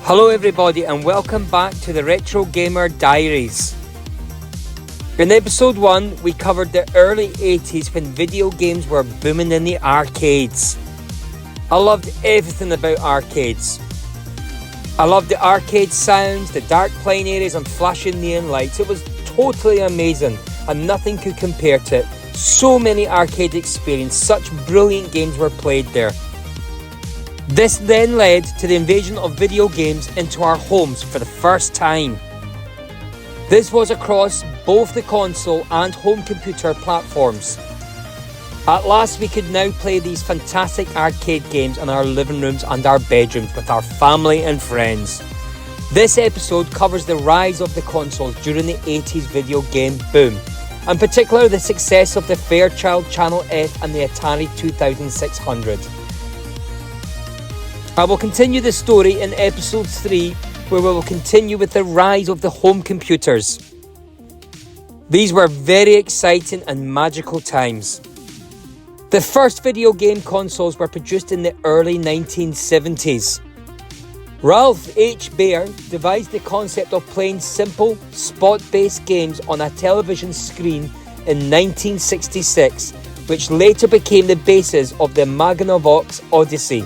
Hello everybody and welcome back to the Retrogamerdiaries. In episode 1 we covered the early 80s when video games were booming in the arcades. I loved everything about arcades. I loved the arcade sounds, the dark playing areas and flashing neon lights. It was totally amazing and nothing could compare to it. So many arcade experiences, such brilliant games were played there. This then led to the invasion of video games into our homes for the first time. This was across both the console and home computer platforms. At last we could now play these fantastic arcade games in our living rooms and our bedrooms with our family and friends. This episode covers the rise of the consoles during the 80s video game boom, in particular the success of the Fairchild Channel F and the Atari 2600. I will continue the story in episode 3 where we will continue with the rise of the home computers. These were very exciting and magical times. The first video game consoles were produced in the early 1970s. Ralph H. Baer devised the concept of playing simple, spot-based games on a television screen in 1966, which later became the basis of the Magnavox Odyssey.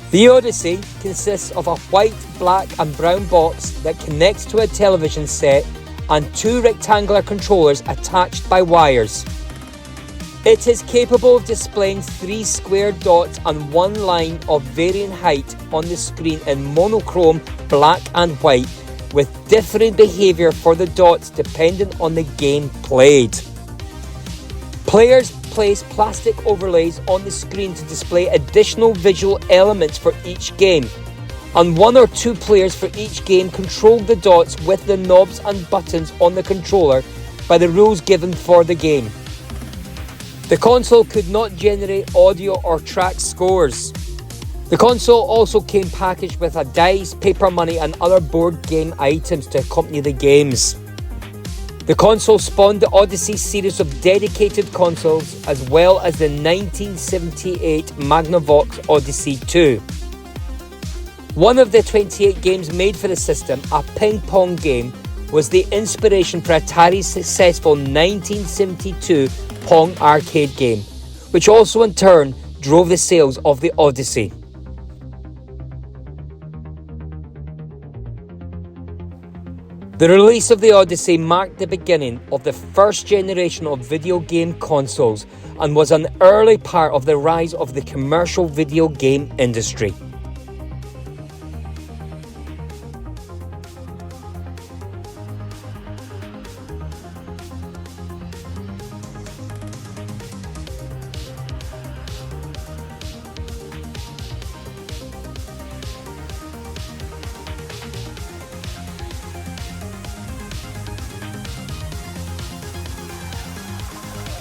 The Odyssey consists of a white, black and brown box that connects to a television set and 2 rectangular controllers attached by wires. It is capable of displaying 3 square dots and 1 line of varying height on the screen in monochrome black and white, with different behaviour for the dots depending on the game played. Players place plastic overlays on the screen to display additional visual elements for each game, and 1 or 2 players for each game control the dots with the knobs and buttons on the controller by the rules given for the game. The console could not generate audio or track scores. The console also came packaged with a dice, paper money and other board game items to accompany the games. The console spawned the Odyssey series of dedicated consoles, as well as the 1978 Magnavox Odyssey 2. One of the 28 games made for the system, a ping pong game, was the inspiration for Atari's successful 1972 Pong arcade game, which also in turn drove the sales of the Odyssey. The release of the Odyssey marked the beginning of the first generation of video game consoles and was an early part of the rise of the commercial video game industry.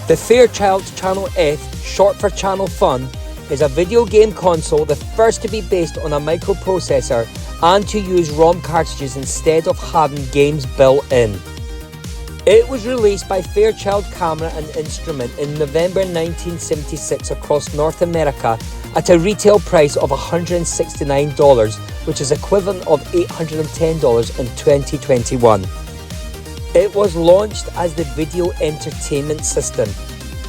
The Fairchild Channel F, short for Channel Fun, is a video game console, the first to be based on a microprocessor and to use ROM cartridges instead of having games built in. It was released by Fairchild Camera and Instrument in November 1976 across North America at a retail price of $169, which is equivalent of $810 in 2021. It was launched as the Video Entertainment System,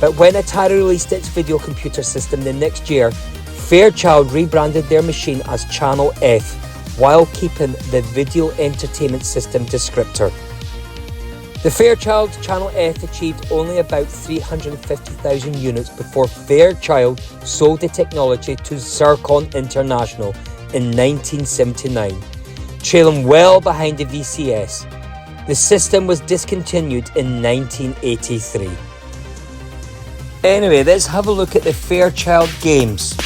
but when Atari released its video computer system the next year, Fairchild rebranded their machine as Channel F, while keeping the Video Entertainment System descriptor. The Fairchild Channel F achieved only about 350,000 units before Fairchild sold the technology to Zircon International in 1979, trailing well behind the VCS. The system was discontinued in 1983. Anyway, let's have a look at the Fairchild games.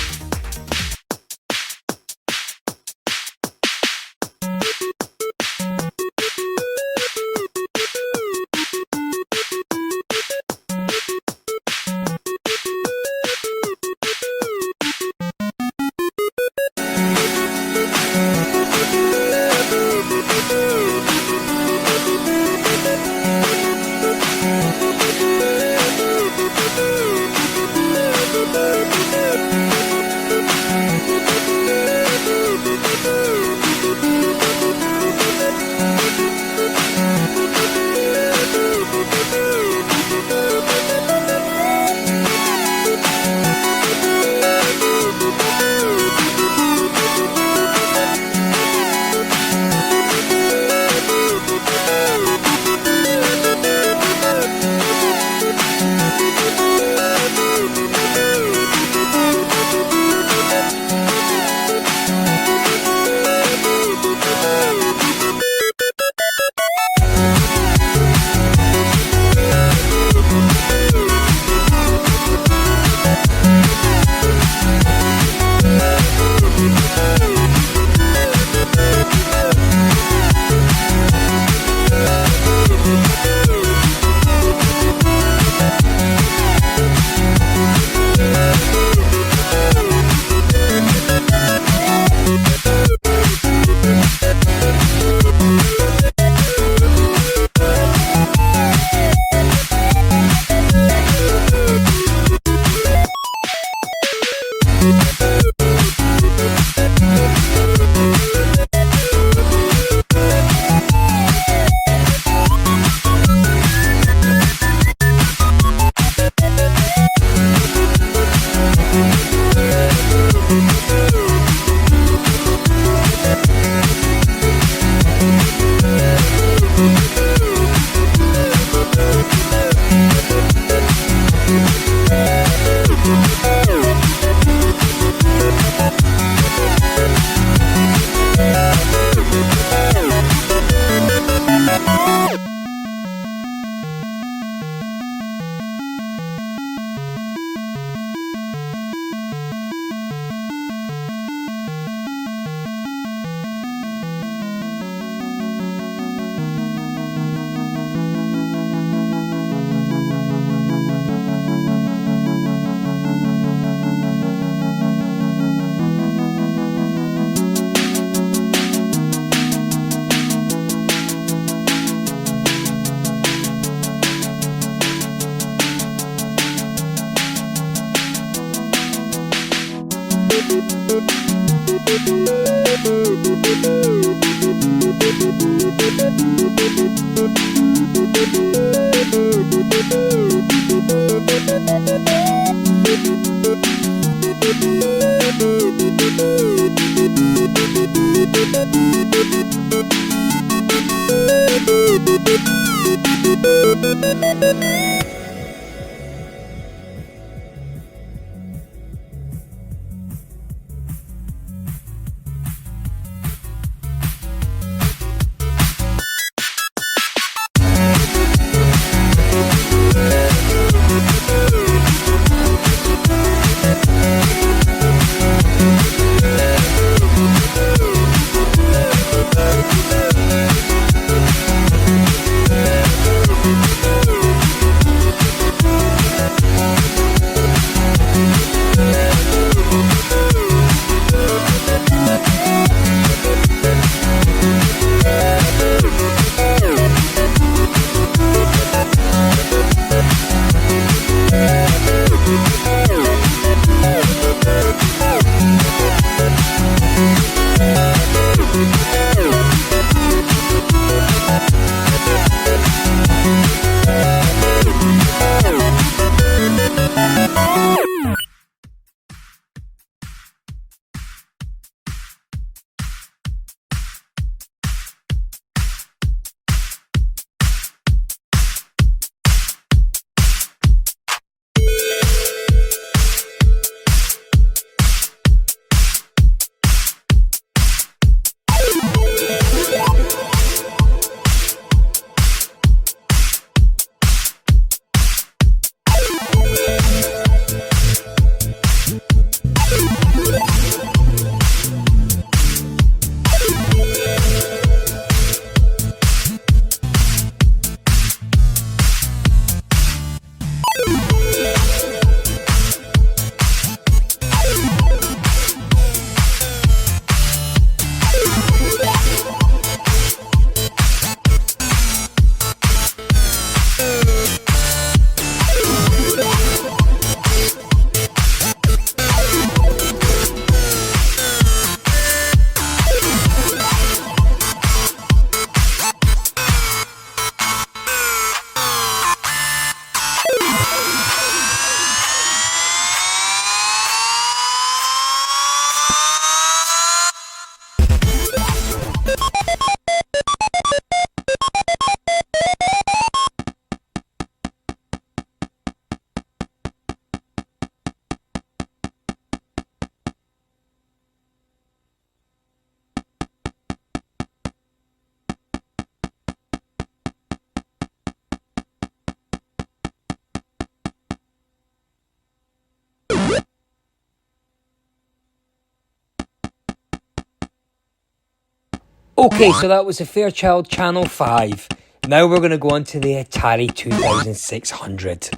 Okay, so that was the Fairchild Channel 5. Now we're going to go on to the Atari 2600.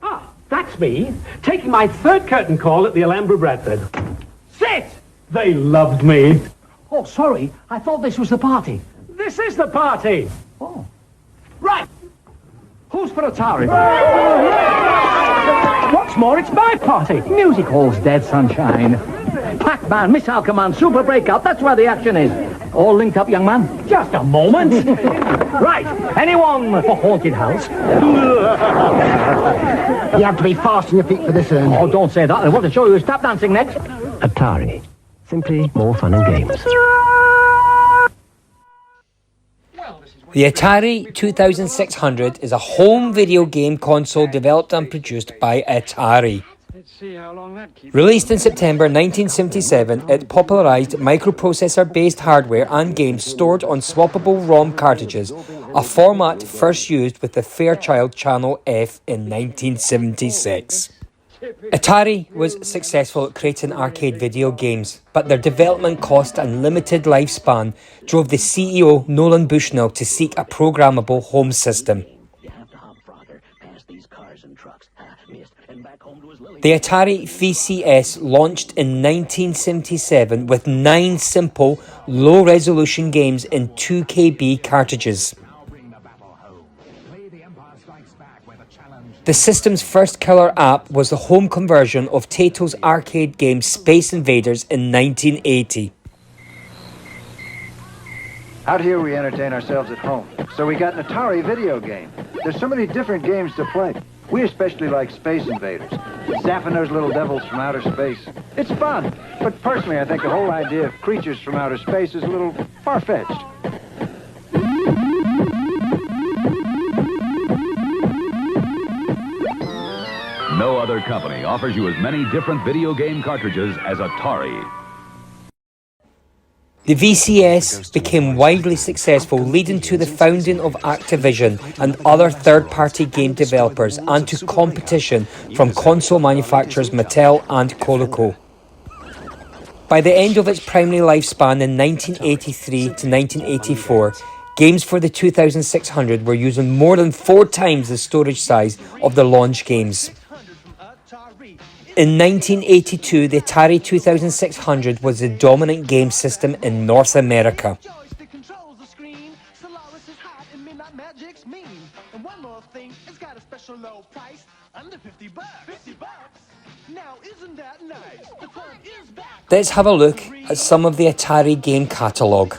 Ah, that's me, taking my third curtain call at the Alhambra Bradford. Sit! They loved me. Oh, sorry. I thought this was the party. This is the party. Oh. Right. Who's for Atari? What's more, it's my party. Music hall's dead, sunshine. Pac-Man, Missile Command, Super Breakout, that's where the action is. All linked up, young man? Just a moment. Right, anyone for Haunted House? You have to be fast on your feet for this, Oh, don't say that. I want to show you who's tap dancing next. Atari. Simply more fun and games. The Atari 2600 is a home video game console developed and produced by Atari. Released in September 1977, it popularized microprocessor-based hardware and games stored on swappable ROM cartridges, a format first used with the Fairchild Channel F in 1976. Atari was successful at creating arcade video games, but their development cost and limited lifespan drove the CEO Nolan Bushnell to seek a programmable home system. The Atari VCS launched in 1977 with 9 simple, low-resolution games in 2KB cartridges. The system's first killer app was the home conversion of Tato's arcade game Space Invaders in 1980. Out here we entertain ourselves at home, so we got an Atari video game. There's so many different games to play. We especially like Space Invaders, zapping those little devils from outer space. It's fun, but personally I think the whole idea of creatures from outer space is a little far-fetched. No other company offers you as many different video game cartridges as Atari. The VCS became widely successful, leading to the founding of Activision and other third-party game developers and to competition from console manufacturers Mattel and Coleco. By the end of its primary lifespan in 1983 to 1984, games for the 2600 were using more than 4 times the storage size of the launch games. In 1982, the Atari 2600 was the dominant game system in North America. Let's have a look at some of the Atari game catalogue.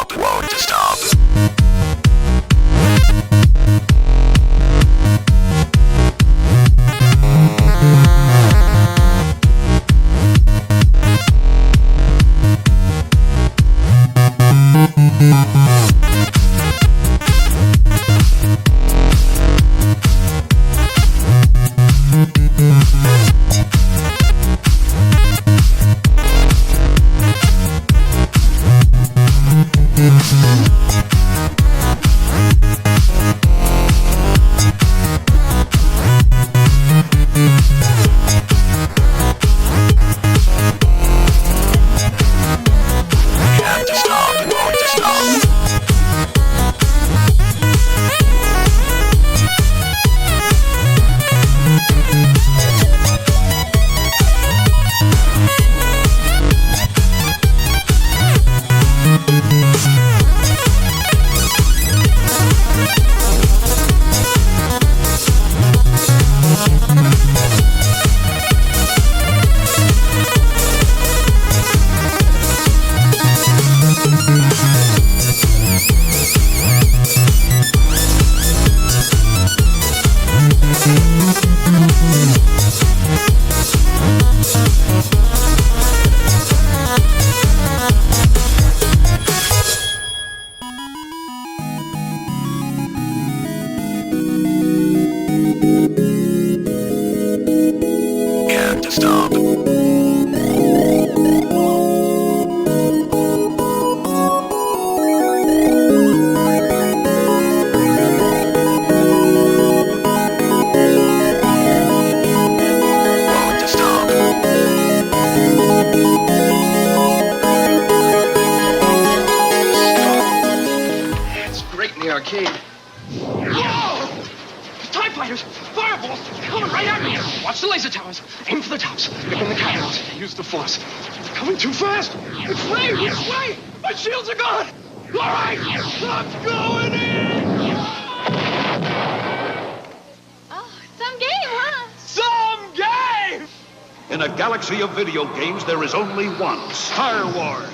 stop, won't stop. Can't stop. Arcade. Whoa! TIE fighters! Fireballs! Coming right at me! Watch the laser towers! Aim for the tops! Pick in the cannons! Use the force! They're coming too fast! It's Ray! It's Ray! My shields are gone! Alright! I'm going in! Oh, some game, huh? Some game! In a galaxy of video games, there is only one. Star Wars.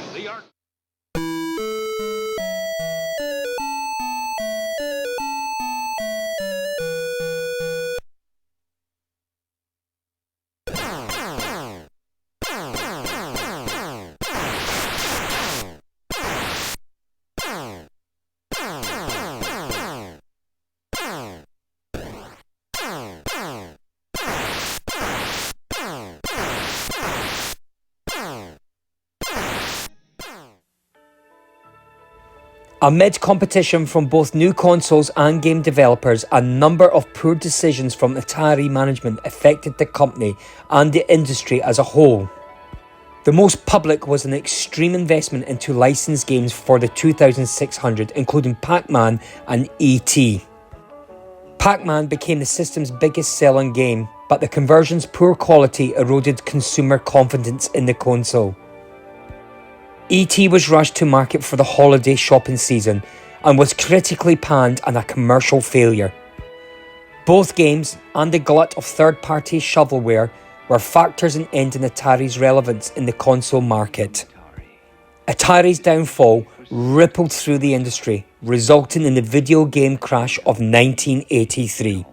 Amid competition from both new consoles and game developers, a number of poor decisions from Atari management affected the company and the industry as a whole. The most public was an extreme investment into licensed games for the 2600, including Pac-Man and E.T. Pac-Man became the system's biggest selling game, but the conversion's poor quality eroded consumer confidence in the console. E.T. was rushed to market for the holiday shopping season and was critically panned and a commercial failure. Both games and the glut of third-party shovelware were factors in ending Atari's relevance in the console market. Atari's downfall rippled through the industry, resulting in the video game crash of 1983.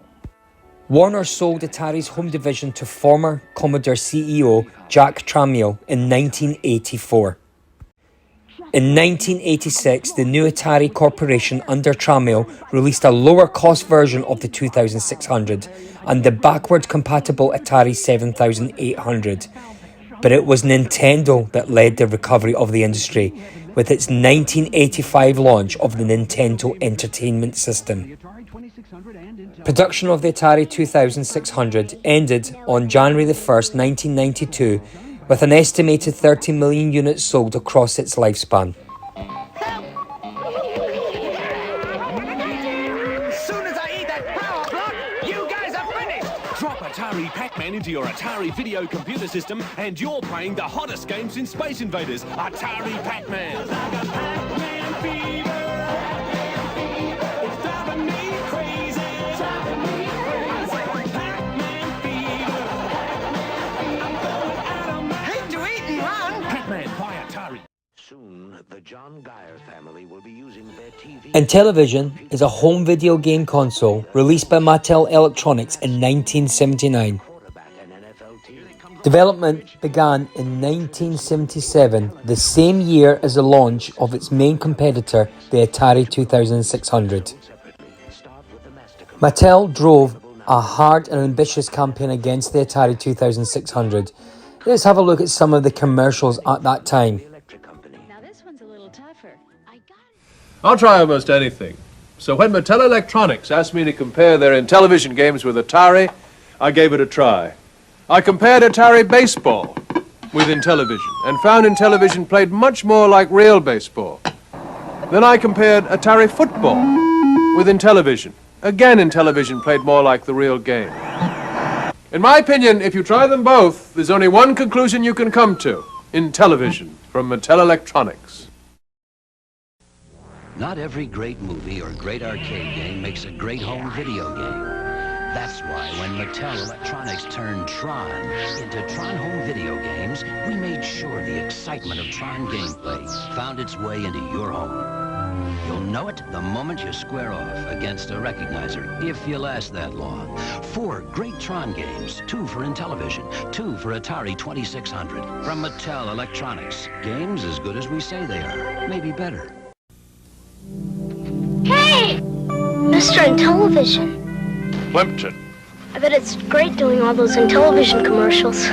Warner sold Atari's home division to former Commodore CEO Jack Tramiel in 1984. In 1986, the new Atari Corporation under Tramiel released a lower-cost version of the 2600 and the backward-compatible Atari 7800. But it was Nintendo that led the recovery of the industry, with its 1985 launch of the Nintendo Entertainment System. Production of the Atari 2600 ended on January 1st, 1992, with an estimated 30 million units sold across its lifespan. As soon as I eat that power block, you guys are finished! Drop Atari Pac-Man into your Atari video computer system and you're playing the hottest game since Space Invaders, Atari Pac-Man. Soon, the John Geyer family will be using their TV. Intellivision is a home video game console released by Mattel Electronics in 1979. Development began in 1977, the same year as the launch of its main competitor, the Atari 2600. Mattel drove a hard and ambitious campaign against the Atari 2600. Let's have a look at some of the commercials at that time. Now this one's a little tougher. I'll try almost anything. So when Mattel Electronics asked me to compare their Intellivision games with Atari, I gave it a try. I compared Atari baseball with Intellivision and found Intellivision played much more like real baseball. Then I compared Atari football with Intellivision. Again, Intellivision played more like the real game. In my opinion, if you try them both, there's only one conclusion you can come to. Intellivision from Mattel Electronics. Not every great movie or great arcade game makes a great home video game. That's why when Mattel Electronics turned Tron into Tron Home Video Games, we made sure the excitement of Tron gameplay found its way into your home. You'll know it the moment you square off against a recognizer, if you last that long. 4 great Tron games, 2 for Intellivision, 2 for Atari 2600. From Mattel Electronics, games as good as we say they are, maybe better. Hey! Mr. Intellivision. Plimpton. I bet it's great doing all those Intellivision commercials.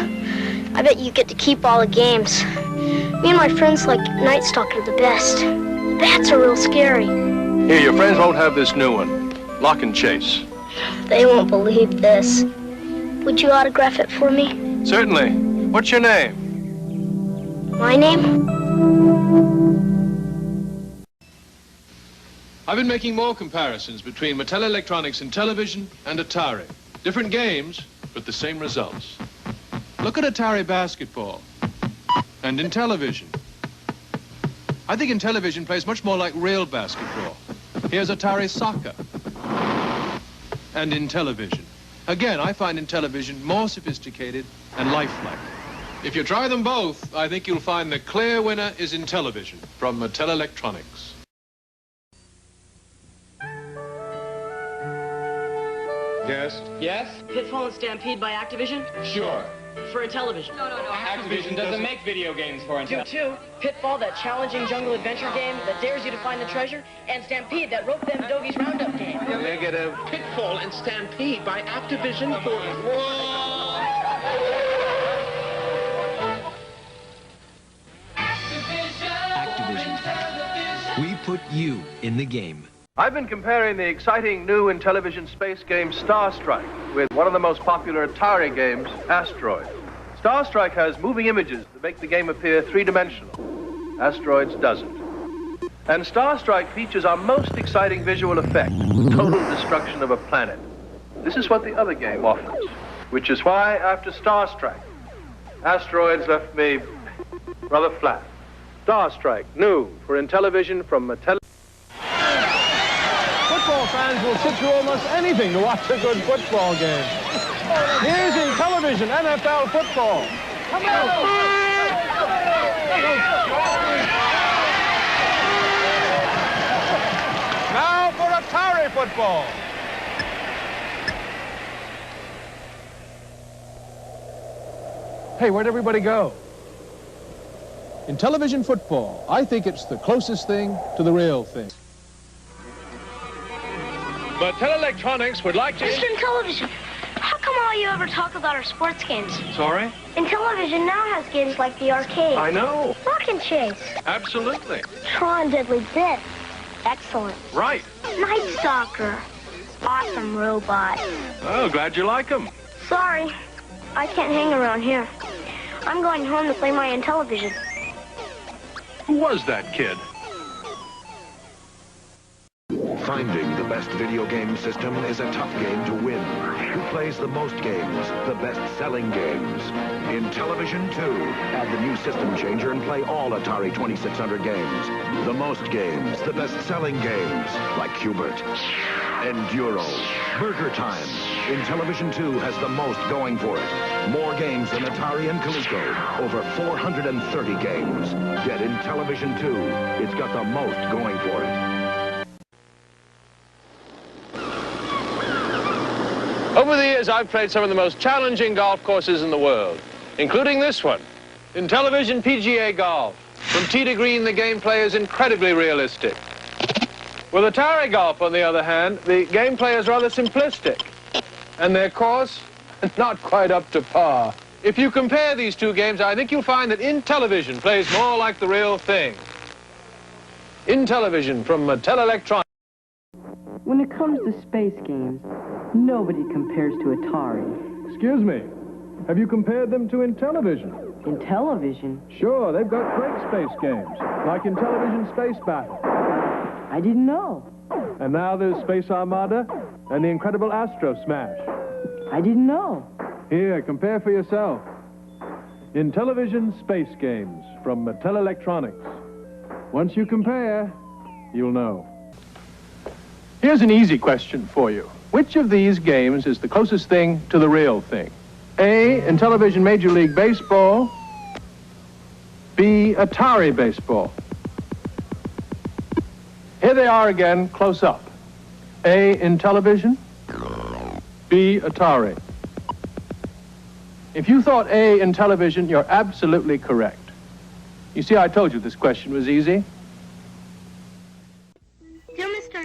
I bet you get to keep all the games. Me and my friends like Night Stalker the best. The bats are real scary. Here, your friends won't have this new one. Lock and Chase. They won't believe this. Would you autograph it for me? Certainly. What's your name? My name? I've been making more comparisons between Mattel Electronics Intellivision and Atari. Different games, but the same results. Look at Atari basketball and Intellivision. I think Intellivision plays much more like real basketball. Here's Atari soccer and Intellivision. Again, I find Intellivision more sophisticated and lifelike. If you try them both, I think you'll find the clear winner is Intellivision from Mattel Electronics. Yes? Yes? Pitfall and Stampede by Activision? Sure. For Intellivision. No. Activision doesn't make video games for Intellivision. Two. Pitfall, that challenging jungle adventure game that dares you to find the treasure. And Stampede, that rope them doggies roundup game. Negative. Pitfall and Stampede by Activision for... Activision. We put you in the game. I've been comparing the exciting new Intellivision space game Star Strike with one of the most popular Atari games, Asteroid. Star Strike has moving images that make the game appear three-dimensional. Asteroids doesn't. And Star Strike features our most exciting visual effect, total destruction of a planet. This is what the other game offers, which is why, after Star Strike, Asteroids left me rather flat. Star Strike, new for Intellivision from Mattel. Football fans will sit through almost anything to watch a good football game. Here's Intellivision NFL football. Come on! Now for Atari football. Hey, where'd everybody go? Intellivision football. I think it's the closest thing to the real thing. Mattel Electronics would like to... Mr. Intellivision, how come all you ever talk about are sports games? Sorry? Intellivision now has games like the arcade. I know. Rock and Chase. Absolutely. Tron Deadly Disc. Excellent. Right. Night Stalker. Awesome robot. Oh, glad you like them. Sorry, I can't hang around here. I'm going home to play my Intellivision. Who was that kid? Finding the best video game system is a tough game to win. Who plays the most games, the best-selling games? Intellivision 2. Add the new system changer and play all Atari 2600 games. The most games, the best-selling games, like Hubert, Enduro, Burger Time. Intellivision 2 has the most going for it. More games than Atari and Coleco. Over 430 games. Get Intellivision 2. It's got the most going for it. Over the years, I've played some of the most challenging golf courses in the world, including this one, Intellivision PGA Golf. From tee to green, the gameplay is incredibly realistic. With Atari Golf, on the other hand, the gameplay is rather simplistic, and their course, not quite up to par. If you compare these two games, I think you'll find that Intellivision plays more like the real thing. Intellivision from Mattel Electronics. When it comes to space games, nobody compares to Atari. Excuse me, have you compared them to Intellivision? Intellivision? Sure, they've got great space games, like Intellivision Space Battle. I didn't know. And now there's Space Armada and the incredible Astro Smash. I didn't know. Here, compare for yourself. Intellivision Space Games from Mattel Electronics. Once you compare, you'll know. Here's an easy question for you. Which of these games is the closest thing to the real thing? A, Intellivision Major League Baseball. B, Atari Baseball. Here they are again, close up. A, Intellivision. B, Atari. If you thought A, Intellivision, you're absolutely correct. You see, I told you this question was easy.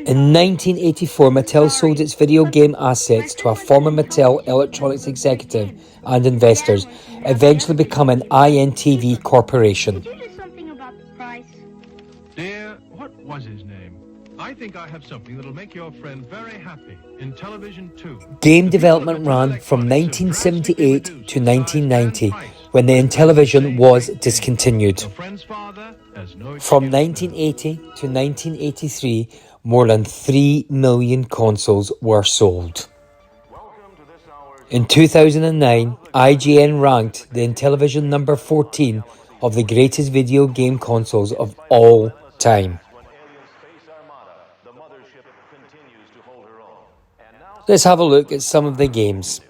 In 1984, Mattel sold its video game assets to a former Mattel Electronics executive and investors, eventually becoming INTV Corporation. Dear, what was his name? I think I have something that'll make your friend very happy. Intellivision 2. Game development ran from 1978 to 1990, when the Intellivision was discontinued. From 1980 to 1983, more than 3 million consoles were sold. In 2009, IGN ranked the Intellivision number 14 of the greatest video game consoles of all time. Let's have a look at some of the games.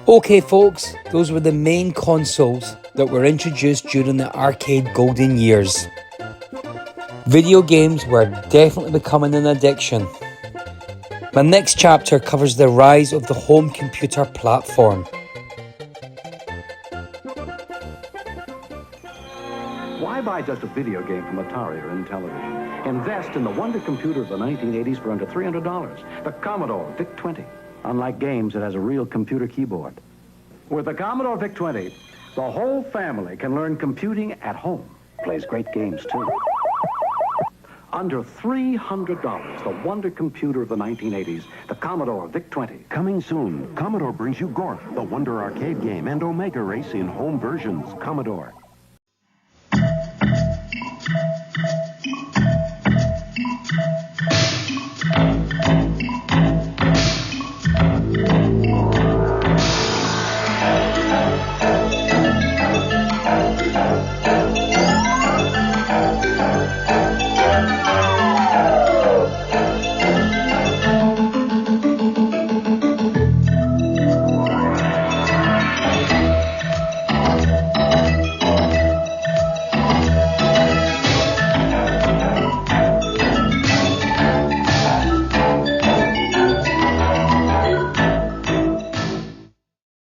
Okay folks, those were the main consoles that were introduced during the arcade golden years. Video games were definitely becoming an addiction. My next chapter covers the rise of the home computer platform. Why buy just a video game from Atari or Intellivision? Invest in the wonder computer of the 1980s for under $300, the Commodore VIC-20. Unlike games, it has a real computer keyboard. With the Commodore VIC-20, the whole family can learn computing at home. Plays great games, too. Under $300, the wonder computer of the 1980s, the Commodore VIC-20. Coming soon, Commodore brings you Gorf, the Wonder arcade game, and Omega Race in home versions. Commodore.